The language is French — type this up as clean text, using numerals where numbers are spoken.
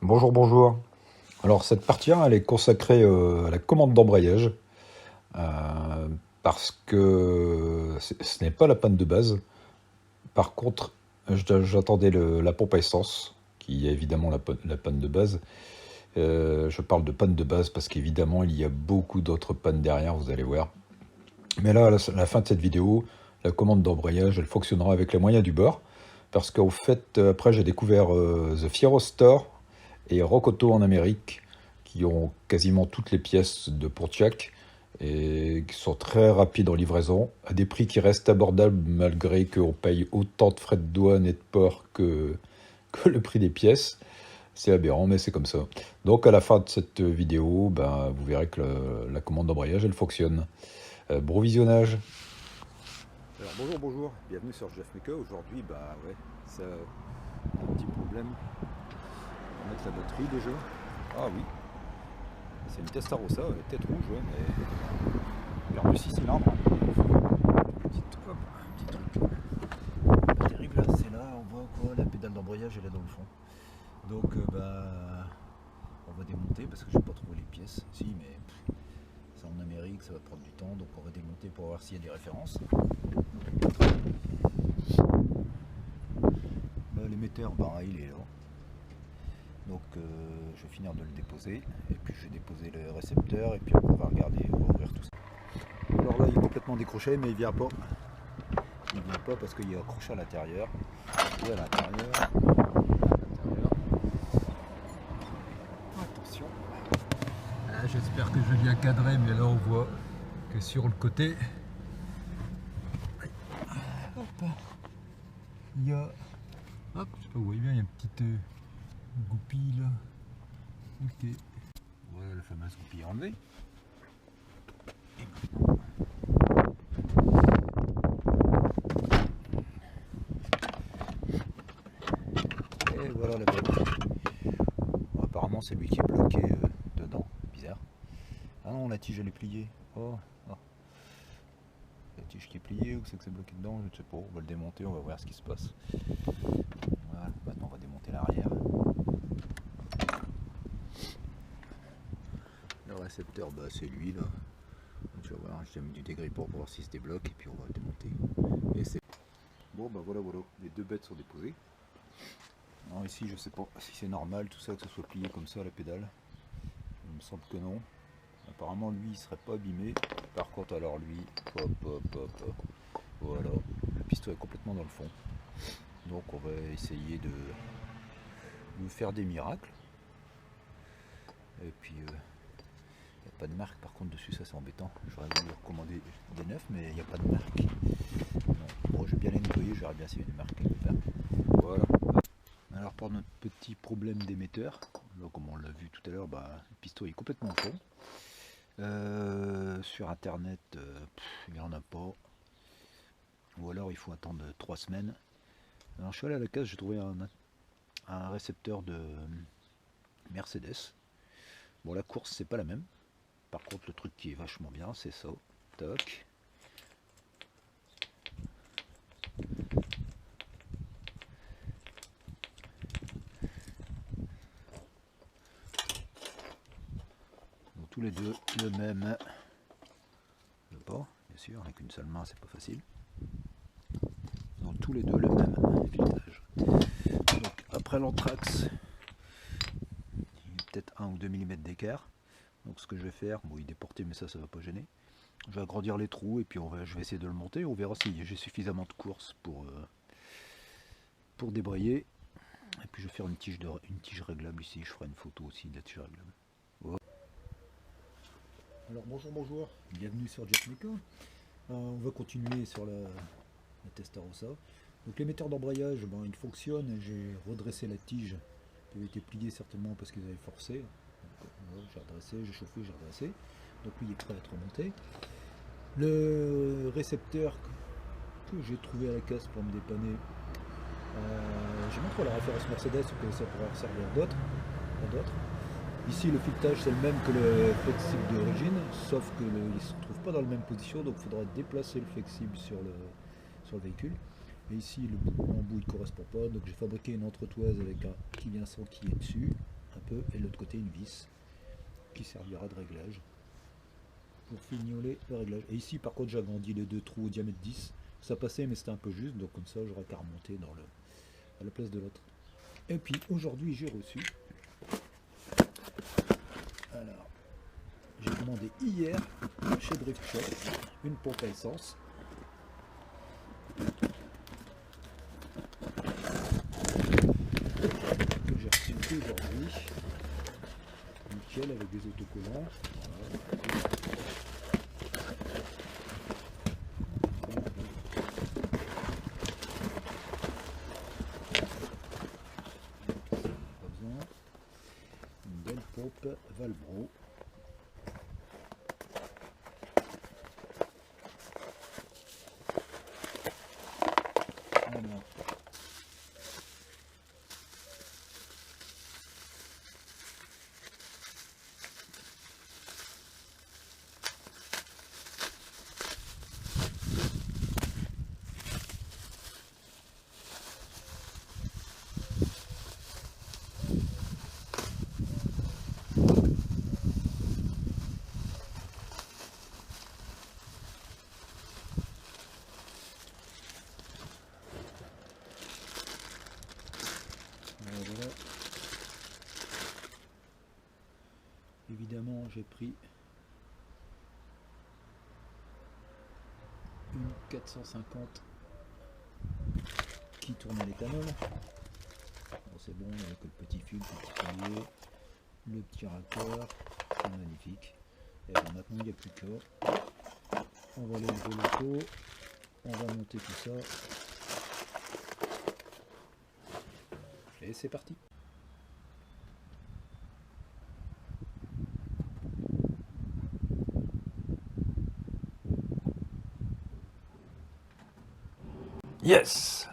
Bonjour, bonjour. Alors cette partie 1, elle est consacrée à la commande d'embrayage, euh, parce que ce n'est pas la panne de base. Par contre, j'attendais la pompe à essence, qui est évidemment la panne de base. Je parle de panne de base parce qu'évidemment, il y a beaucoup d'autres pannes derrière, vous allez voir. Mais là, à la fin de cette vidéo, la commande d'embrayage, elle fonctionnera avec les moyens du bord. Parce qu'au fait, après, j'ai découvert The Fiero Store et Rock en Amérique, qui ont quasiment toutes les pièces de Pontiac et qui sont très rapides en livraison, à des prix qui restent abordables malgré qu'on paye autant de frais de douane et de port que le prix des pièces. C'est aberrant, mais c'est comme ça. Donc à la fin de cette vidéo, ben, vous verrez que la commande d'embrayage, elle fonctionne. Bon visionnage. Alors bonjour, bonjour, bienvenue sur Jeff Meka. Aujourd'hui, bah ouais, ça a un petit problème. On va mettre la batterie déjà. Ah oui, c'est une Testarossa, tête rouge, ouais, mais alors de 6 cylindres. Hop, un petit truc pas terrible là, c'est là, on voit quoi, la pédale d'embrayage elle est dans le fond. Donc bah on va démonter parce que je n'ai pas trouvé les pièces. Si, mais c'est en Amérique, ça va prendre du temps, donc on va démonter pour voir s'il y a des références. Là, l'émetteur, pareil, il est là. Donc je vais finir de le déposer et puis je vais déposer le récepteur et puis on va regarder, on va ouvrir tout ça. Alors là il est complètement décroché mais il vient pas. Il vient pas parce qu'il est accroché à l'intérieur. Et à l'intérieur. Attention. J'espère que je vais bien cadrer, mais là on voit que sur le côté, hop, il y a. Hop, je sais pas, vous voyez bien, il y a une petite goupille là. Ok. Voilà la fameuse goupille enlevée. Et voilà la batterie. Bon, apparemment c'est lui qui est bloqué dedans. Bizarre. Ah non, la tige elle est pliée. Oh, oh. La tige qui est pliée ou c'est que c'est bloqué dedans, je ne sais pas. On va le démonter, on va voir ce qui se passe. Voilà, maintenant on va démonter l'arrière. Le récepteur, bah, c'est lui là. Donc, tu vas voir, j'ai mis du dégrippant pour voir si se débloque et puis on va le démonter. Et c'est bon, bah voilà, les deux bêtes sont déposées. Alors ici, je sais pas si c'est normal tout ça que ce soit plié comme ça à la pédale. Il me semble que non. Apparemment, lui, il serait pas abîmé. Par contre, alors lui, hop, hop, hop, hop. Voilà, le piston est complètement dans le fond. Donc on va essayer de faire des miracles. Et puis, il n'y a pas de marque par contre dessus, ça c'est embêtant. J'aurais voulu recommander des neufs, mais il n'y a pas de marque. Bon, je vais bien les nettoyer, j'aurais bien essayé une marque quelque part. Voilà. Alors pour notre petit problème d'émetteur, comme on l'a vu tout à l'heure, bah, le piston est complètement au fond. Sur internet, il n'y en a pas. Ou alors il faut attendre 3 semaines. Alors je suis allé à la case, j'ai trouvé un récepteur de Mercedes. Bon, la course c'est pas la même. Par contre, le truc qui est vachement bien, c'est ça. Toc. Donc tous les deux le même. Le port, bien sûr, avec une seule main, c'est pas facile. Donc tous les deux le même filetage. Donc après l'anthrax, peut-être 1 ou 2 mm d'écart. Donc ce que je vais faire, bon il est déporté mais ça va pas gêner. Je vais agrandir les trous et puis je vais essayer de le monter. On verra si j'ai suffisamment de course pour débrayer. Et puis je vais faire une tige réglable ici. Je ferai une photo aussi de la tige réglable. Voilà. Alors bonjour, bienvenue sur Jeff Meka. On va continuer sur la Testarossa. Donc l'émetteur d'embrayage, ben, il fonctionne. J'ai redressé la tige qui avait été pliée certainement parce qu'ils avaient forcé. Voilà, j'ai redressé, j'ai chauffé, j'ai redressé. Donc lui il est prêt à être remonté. Le récepteur que j'ai trouvé à la casse pour me dépanner, j'ai montré la référence Mercedes que ça pourrait servir à d'autres. Ici le filetage c'est le même que le flexible d'origine, sauf qu'il ne se trouve pas dans la même position, donc il faudra déplacer le flexible sur le véhicule. Et ici le embout ne correspond pas, donc j'ai fabriqué une entretoise avec un qui vient sans qui est dessus, un peu, et de l'autre côté une vis qui servira de réglage pour fignoler le réglage. Et ici par contre j'agrandis les deux trous au diamètre 10, ça passait mais c'était un peu juste, donc comme ça j'aurais qu'à remonter à la place de l'autre. Et puis aujourd'hui j'ai reçu, alors j'ai commandé hier chez Drift Shop une pompe à essence. Que j'ai reçu aujourd'hui. Nickel avec des autocollants. Voilà. Pas besoin. Une belle pompe Valbro. Voilà. Voilà. Évidemment, j'ai pris une 450 qui tourne à l'éthanol. Bon, c'est bon, avec le petit fil, le petit collier, le petit raccord, c'est magnifique. Et bien maintenant, il n'y a plus qu'à. On va lever l'auto, on va monter tout ça. Et c'est parti. Yes!